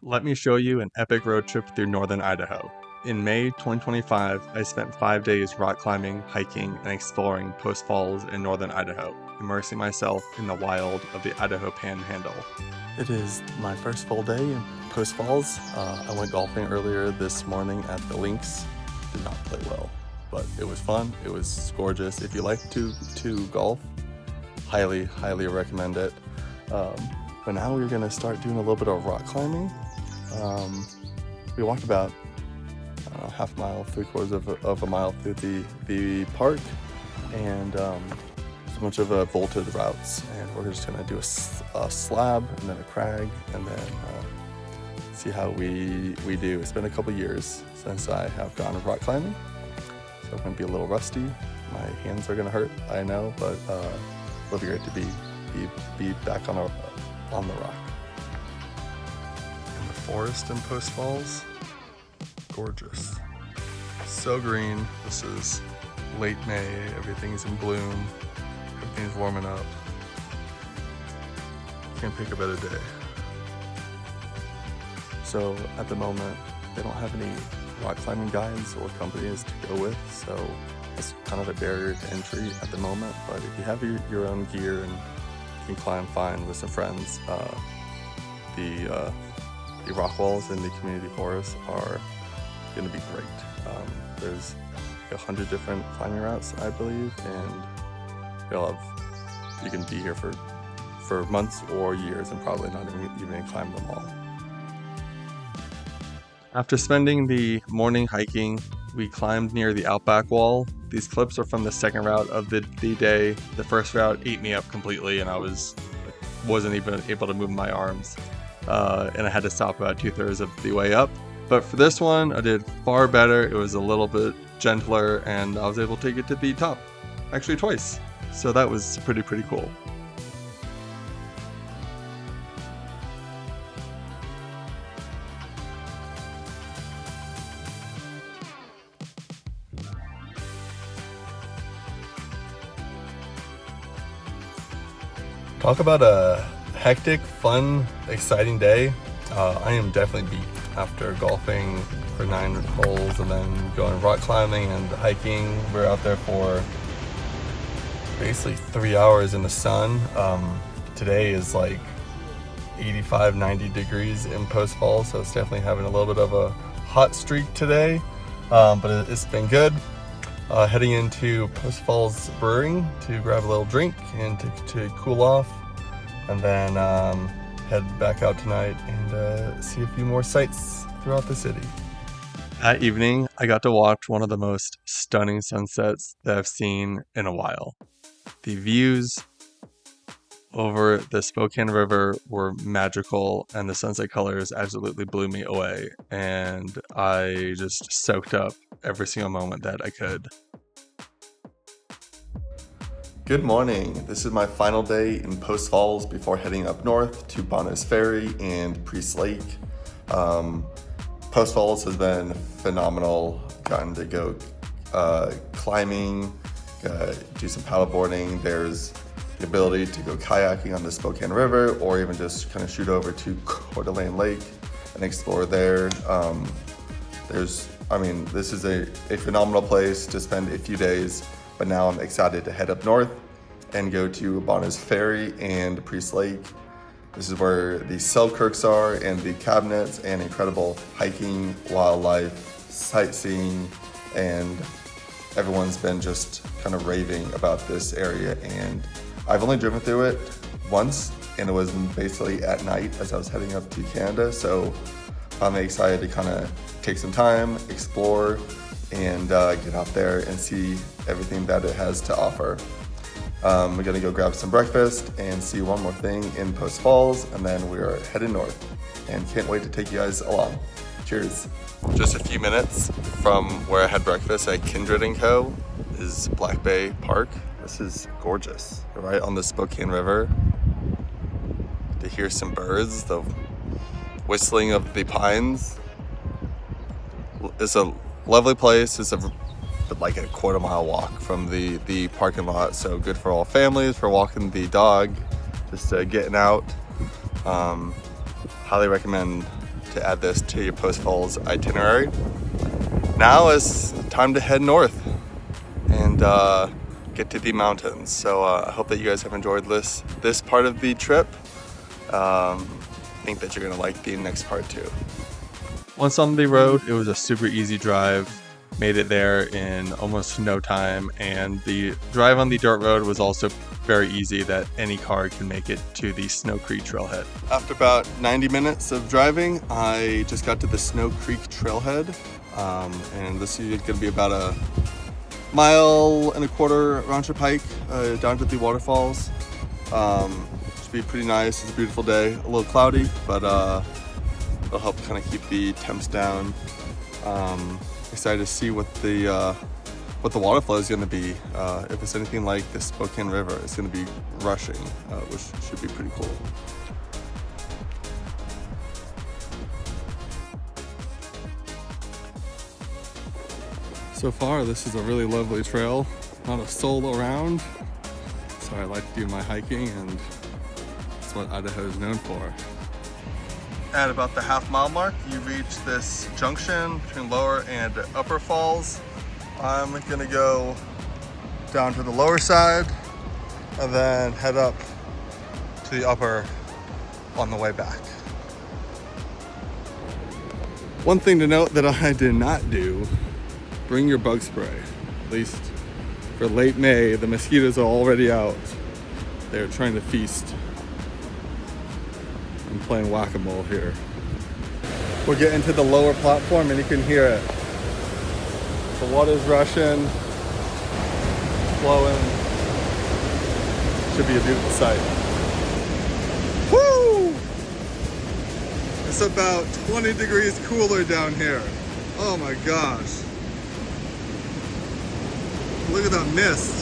Let me show you an epic road trip through northern Idaho. In May 2025, I spent 5 days rock climbing, hiking, and exploring Post Falls in northern Idaho, immersing myself in the wild of the Idaho Panhandle. It is my first full day in Post Falls. I went golfing earlier this morning at the links. Did not play well, but it was fun. It was gorgeous. If you like to golf, highly recommend it. But now we're gonna start doing a little bit of rock climbing. We walked about half a mile, 3/4 of a mile through the park, and so much of vaulted routes. And we're just gonna do a slab and then a crag, and then see how we do. It's been a couple years since I have gone rock climbing, so I'm gonna be a little rusty. My hands are gonna hurt, I know, but it'll be great to be back on the rock. In the forest in Post Falls, gorgeous. So green. This is late May, everything's in bloom, everything's warming up. Can't pick a better day. So at the moment, they don't have any rock climbing guides or companies to go with, so it's kind of a barrier to entry at the moment. But if you have your own gear and you can climb fine with some friends, the rock walls in the community forest are going to be great. There's 100 different climbing routes, I believe, and you can be here for months or years and probably not even climb them all. After spending the morning hiking, we climbed near the Outback Wall. These clips are from the second route of the day. The first route ate me up completely, and I wasn't even able to move my arms. And I had to stop about 2/3 of the way up. But for this one, I did far better. It was a little bit gentler, and I was able to get to the top, actually twice. So that was pretty cool. Talk about a hectic, fun, exciting day. I am definitely beat after golfing for 9 holes and then going rock climbing and hiking. We're out there for basically 3 hours in the sun. Today is like 85, 90 degrees in Post Falls, so it's definitely having a little bit of a hot streak today, but it's been good. Heading into Post Falls Brewing to grab a little drink and to cool off, and then head back out tonight and see a few more sights throughout the city. That evening, I got to watch one of the most stunning sunsets that I've seen in a while. The views over the Spokane River were magical, and the sunset colors absolutely blew me away, and I just soaked up every single moment that I could. Good morning. This is my final day in Post Falls before heading up north to Bonner's Ferry and Priest Lake. Post Falls has been phenomenal. Gotten to go climbing, do some paddleboarding. There's the ability to go kayaking on the Spokane River, or even just kind of shoot over to Coeur d'Alene Lake and explore there. This is a phenomenal place to spend a few days, but now I'm excited to head up north and go to Bonner's Ferry and Priest Lake. This is where the Selkirks are, and the cabinets, and incredible hiking, wildlife, sightseeing, and everyone's been just kind of raving about this area. And I've only driven through it once, and it was basically at night as I was heading up to Canada. So I'm excited to kind of take some time, explore, and get out there and see everything that it has to offer. We're gonna go grab some breakfast and see one more thing in Post Falls, and then we are headed north, and can't wait to take you guys along. Cheers. Just a few minutes from where I had breakfast at Kindred & Co. is Black Bay Park. This is gorgeous, right on the Spokane River. To hear some birds, the whistling of the pines. It's a lovely place. It's like a 1/4 mile walk from the parking lot, so good for all families, for walking the dog, just getting out. Highly recommend to add this to your post-falls itinerary. Now it's time to head north and get to the mountains. So I hope that you guys have enjoyed this part of the trip. I think that you're gonna like the next part too. Once on the road, it was a super easy drive. Made it there in almost no time, and the drive on the dirt road was also very easy, that any car can make it to the Snow Creek trailhead. After about 90 minutes of driving, I just got to the Snow Creek trailhead, and this is gonna be about a 1.25 mile round trip hike down to the waterfalls. Should be pretty nice. It's a beautiful day, a little cloudy, but it'll help kind of keep the temps down. Excited to see what the water flow is going to be. If it's anything like the Spokane River, it's going to be rushing, which should be pretty cool. So far, this is a really lovely trail. Not a soul around, so I like to do my hiking, and that's what Idaho is known for. At about the half-mile mark, you reach this junction between lower and upper falls. I'm gonna go down to the lower side and then head up to the upper on the way back. One thing to note that I did not do, bring your bug spray. At least for late May, the mosquitoes are already out. They're trying to feast. I'm playing whack-a-mole here. We're getting to the lower platform and you can hear it. The water's rushing, flowing. Should be a beautiful sight. Woo! It's about 20 degrees cooler down here. Oh my gosh. Look at that mist.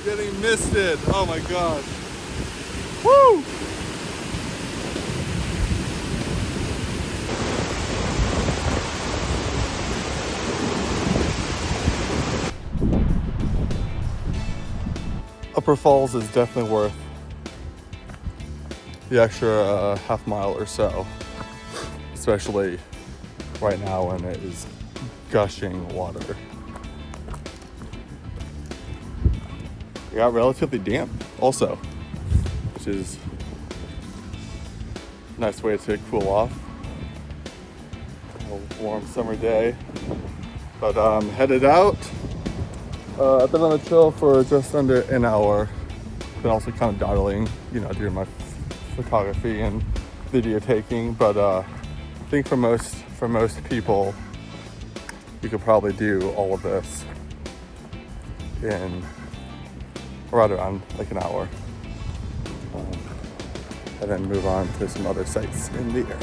Getting misted. Oh my gosh. Woo! Upper Falls is definitely worth the extra half mile or so, especially right now when it is gushing water. It got relatively damp also, which is a nice way to cool off. A warm summer day, but headed out. I've been on the trail for just under an hour. Been also kind of dawdling, doing my photography and video taking. But I think for most people, you could probably do all of this in right around like an hour, and then move on to some other sites in the area.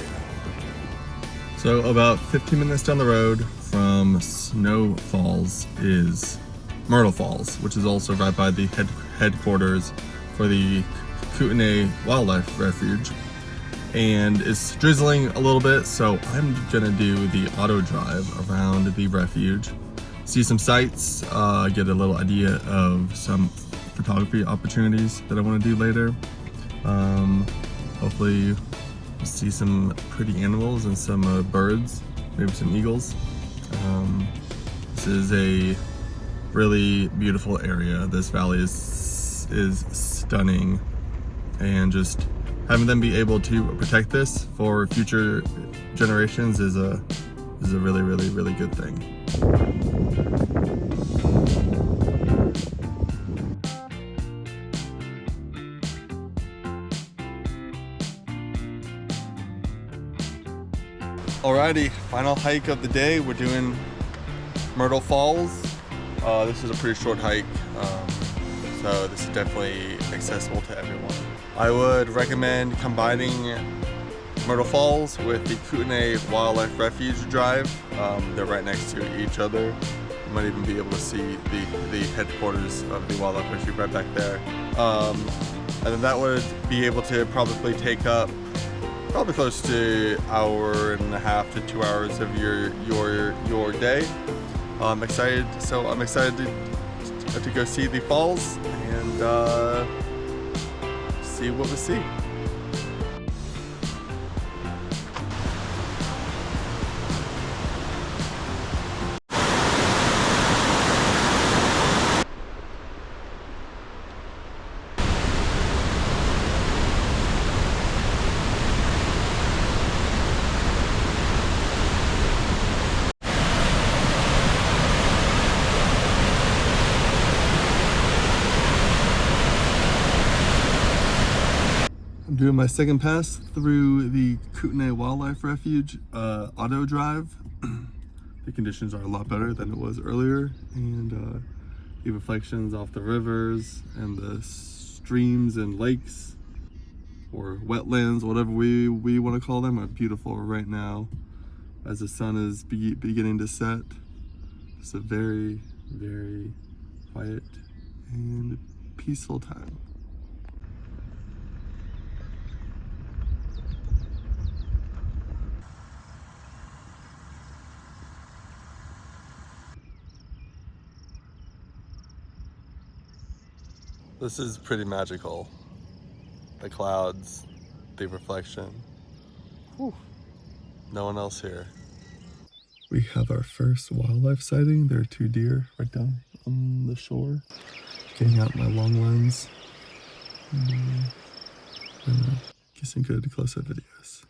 So about 15 minutes down the road from Snow Falls is Myrtle Falls, which is also right by the headquarters for the Kootenai Wildlife Refuge, and it's drizzling a little bit, so I'm gonna do the auto drive around the refuge, see some sights, get a little idea of some photography opportunities that I want to do later. Hopefully see some pretty animals and some birds, maybe some eagles. This is a really beautiful area. This valley is stunning and just having them be able to protect this for future generations is a really, really, really good thing. Alrighty, final hike of the day. We're doing Myrtle Falls. This is a pretty short hike, so this is definitely accessible to everyone. I would recommend combining Myrtle Falls with the Kootenai Wildlife Refuge drive. They're right next to each other. You might even be able to see the headquarters of the Wildlife Refuge right back there. And then that would be able to probably take up probably close to 1.5 to 2 hours of your day. I'm excited to go see the falls and see what we see. I'm doing my second pass through the Kootenai Wildlife Refuge auto drive. The conditions are a lot better than it was earlier, and the reflections off the rivers and the streams and lakes or wetlands, whatever we want to call them, are beautiful right now as the sun is beginning to set. It's a very, very quiet and peaceful time. This is pretty magical. The clouds, the reflection. Whew. No one else here. We have our first wildlife sighting. There are 2 deer right down on the shore. Getting out my long lens. And get some good close-up videos.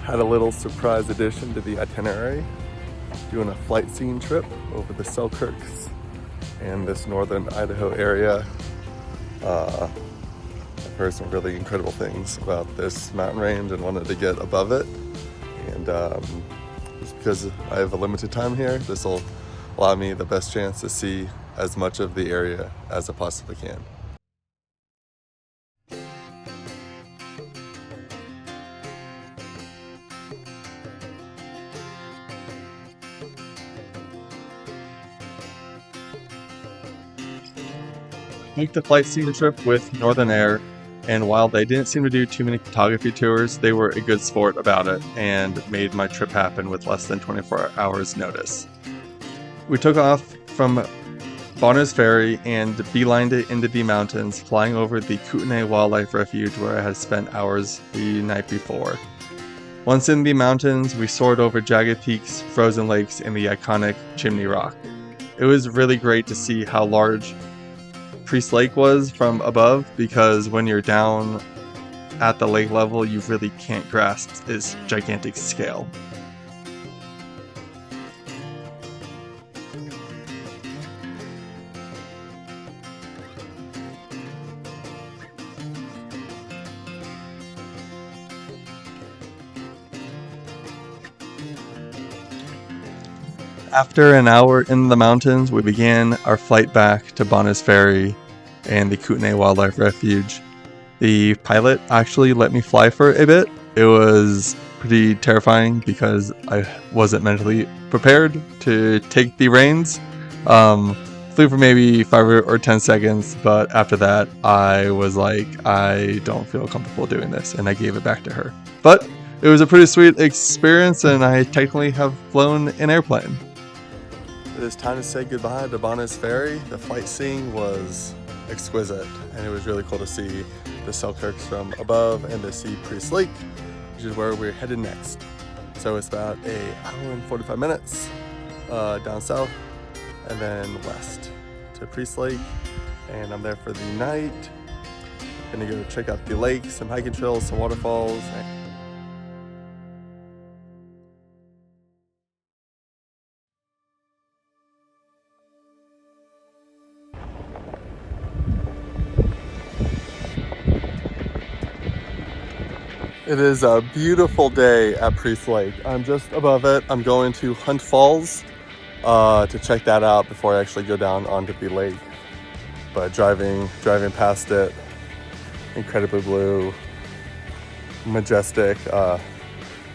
Had a little surprise addition to the itinerary, doing a flight seeing trip over the Selkirks and this northern Idaho area. I've heard some really incredible things about this mountain range and wanted to get above it. And just because I have a limited time here, this will allow me the best chance to see as much of the area as I possibly can. Booked the flight seeing trip with Northern Air, and while they didn't seem to do too many photography tours, they were a good sport about it and made my trip happen with less than 24 hours notice. We took off from Bonner's Ferry and beelined it into the mountains, flying over the Kootenai Wildlife Refuge where I had spent hours the night before. Once in the mountains, we soared over jagged peaks, frozen lakes, and the iconic Chimney Rock. It was really great to see how large Priest Lake was from above, because when you're down at the lake level, you really can't grasp its gigantic scale. After an hour in the mountains, we began our flight back to Bonner's Ferry and the Kootenai Wildlife Refuge. The pilot actually let me fly for a bit. It was pretty terrifying because I wasn't mentally prepared to take the reins. Flew for maybe 5 or 10 seconds, but after that, I was like, I don't feel comfortable doing this, and I gave it back to her. But it was a pretty sweet experience, and I technically have flown an airplane. It is time to say goodbye to Bonner's Ferry. The flight seeing was exquisite, and it was really cool to see the Selkirks from above and to see Priest Lake, which is where we're headed next. So it's about an hour and 45 minutes down south and then west to Priest Lake, and I'm there for the night. Gonna go check out the lake, some hiking trails, some waterfalls. It is a beautiful day at Priest Lake. I'm just above it. I'm going to Hunt Falls to check that out before I actually go down onto the lake. But driving past it, incredibly blue, majestic.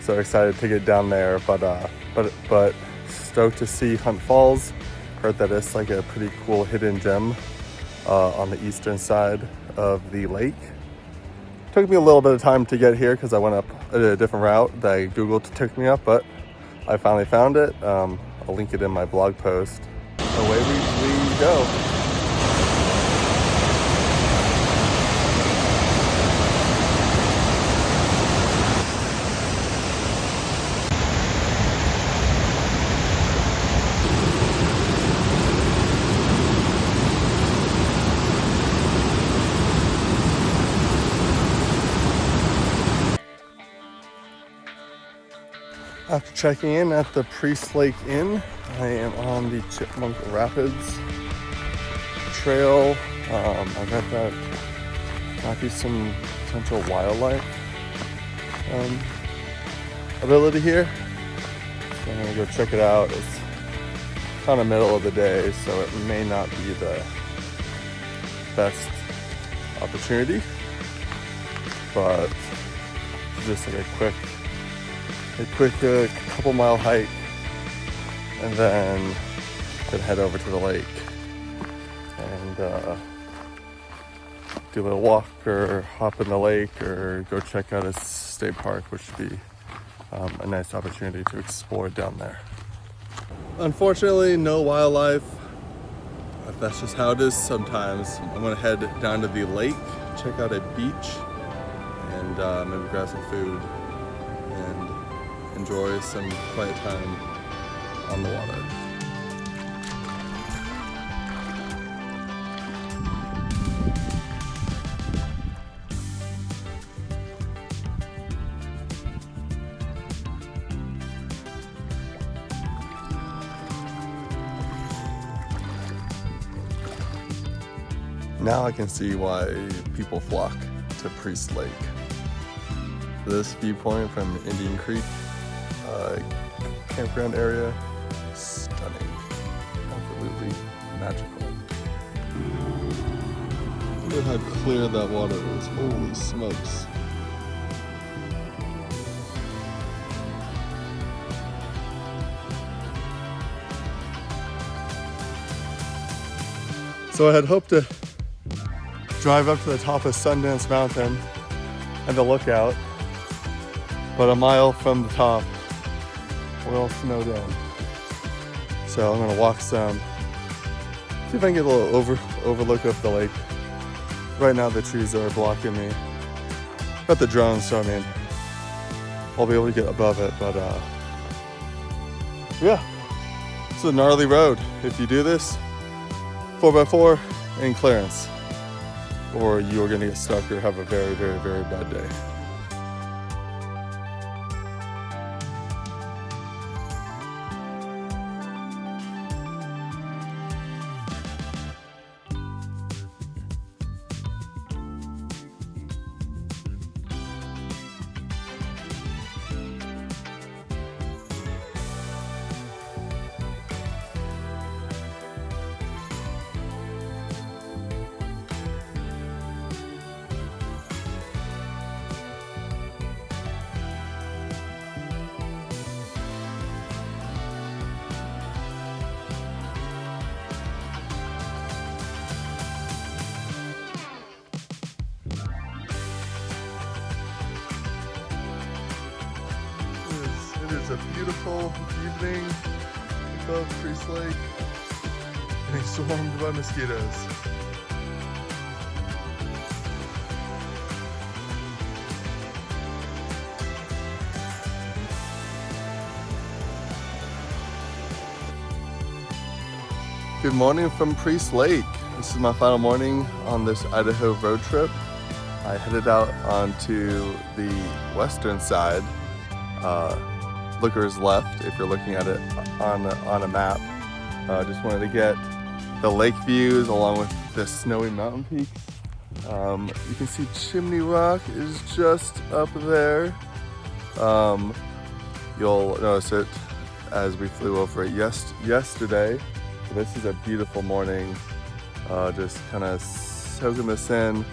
So excited to get down there, but stoked to see Hunt Falls. Heard that it's like a pretty cool hidden gem on the eastern side of the lake. Took me a little bit of time to get here because I went up a different route that I Googled took me up, but I finally found it. I'll link it in my blog post. Away we go. After checking in at the Priest Lake Inn, I am on the Chipmunk Rapids trail. I read that might be some potential wildlife ability here. So I'm gonna go check it out. It's kind of middle of the day, so it may not be the best opportunity, but just like a quick couple mile hike, and then could head over to the lake and do a little walk or hop in the lake or go check out a state park, which would be a nice opportunity to explore down there. Unfortunately, no wildlife. That's just how it is sometimes. I'm gonna head down to the lake, check out a beach, and maybe grab some food and enjoy some quiet time on the water. Now I can see why people flock to Priest Lake. This viewpoint from Indian Creek campground area, stunning, absolutely magical. Look at how clear that water is, holy smokes. So I had hoped to drive up to the top of Sundance Mountain and the lookout, but a mile from the top, we're all snowed in. So I'm gonna walk some, see if I can get a little overlook of the lake. Right now the trees are blocking me. Got the drone, so I mean, I'll be able to get above it, but yeah, it's a gnarly road. If you do this, 4x4 in clearance, or you are gonna get stuck or have a very, very, very bad day. It is a beautiful evening above Priest Lake, getting swarmed by mosquitoes. Good morning from Priest Lake. This is my final morning on this Idaho road trip. I headed out onto the western side. Lookers left if you're looking at it on a map. Just wanted to get the lake views along with the snowy mountain peaks. You can see Chimney Rock is just up there. You'll notice it as we flew over it yesterday. This is a beautiful morning, just kind of soaking this in,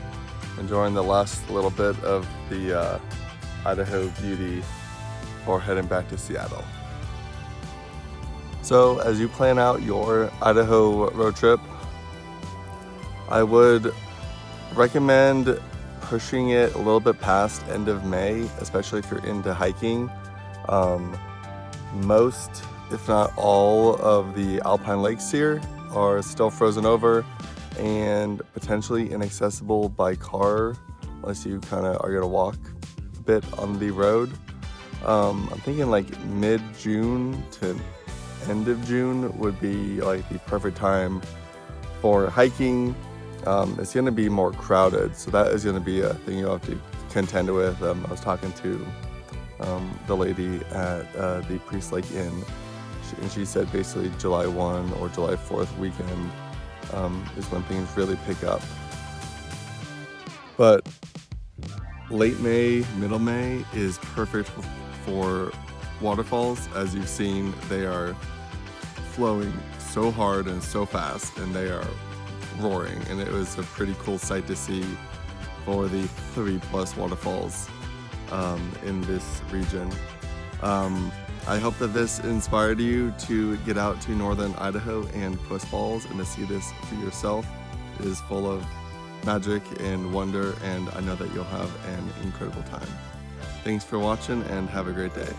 enjoying the last little bit of the Idaho beauty before heading back to Seattle. So as you plan out your Idaho road trip, I would recommend pushing it a little bit past end of May, especially if you're into hiking. Most, if not all, of the alpine lakes here are still frozen over and potentially inaccessible by car unless you kind of are going to walk a bit on the road. I'm thinking like mid-June to end of June would be like the perfect time for hiking. It's going to be more crowded, so that is going to be a thing you'll have to contend with. I was talking to the lady at the Priest Lake Inn, and she said basically July 1 or July 4th weekend is when things really pick up. But late May, middle May is perfect for waterfalls. As you've seen, they are flowing so hard and so fast, and they are roaring, and it was a pretty cool sight to see for the 3+ waterfalls in this region. I hope that this inspired you to get out to northern Idaho and Post Falls and to see this for yourself. It is full of magic and wonder, and I know that you'll have an incredible time. Thanks for watching and have a great day.